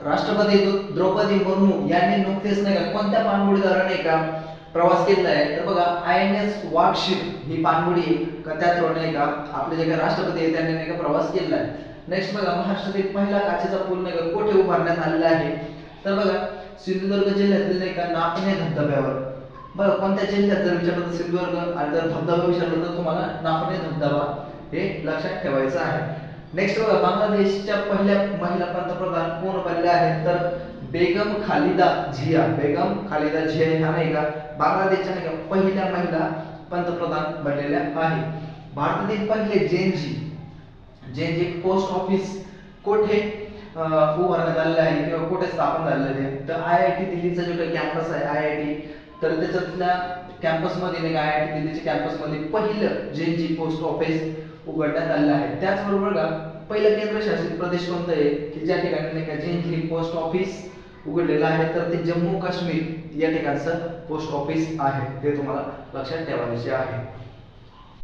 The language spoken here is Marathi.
राष्ट्रपती द्रौपदी मुर्मू यांनी नुकतेच नाही का कोणत्या पाणबुडीद्वारे नाही का प्रवास केला आहे? तर बघा INS वार्शिप ही पाणबुडी का त्या थ्रू नाही का आपले जे काही राष्ट्रपती आहेत त्यांनी नाही का प्रवास केला आहे. नेक्स्ट बघा महाराष्ट्रातील पहिला काचेचा पूल नाही का कोठे उभारण्यात आलेला आहे? तर बघा सिंधुदुर्ग जिल्ह्यातील नाही का नापणे धबधब्यावर. बघा कोणत्या जिल्ह्यात जर विचारलं तर सिंधुदुर्ग आणि जर धबधबा विचारलं तर तुम्हाला नापणे धबधबा हे लक्षात ठेवायचं आहे. नेक्स्ट बघा बांगलादेशच्या पहिल्या महिला पंतप्रधान कोण बनल्या आहेत? तर बेगम खालिदा झिया. बेगम खालिदा झिया ह्या नाही का बांगलादेशच्या नाही का पहिल्या महिला पंतप्रधान बनलेल्या आहेत. भारतातील पहिले जेएनजी पोस्ट ऑफिस कोठे उभारण्यात आलेले आहे किंवा कुठे स्थापन झालेले आहे? तर IIT दिल्लीचा जो काही कॅम्पस आहे IIT, तर त्याच्यातल्या कॅम्पसमध्ये नाही का IIT दिल्लीच्या कॅम्पसमध्ये पहिलं जेएनजी पोस्ट ऑफिस उघडण्यात आलेलं आहे. त्याचबरोबर का पहिलं केंद्रशासित प्रदेश कोणतं आहे की ज्या ठिकाणी नाही का जेएनजी पोस्ट ऑफिस उघडलेलं आहे? तर ते जम्मू काश्मीर या ठिकाणचं पोस्ट ऑफिस आहे. ते तुम्हाला लक्षात ठेवायचे आहे.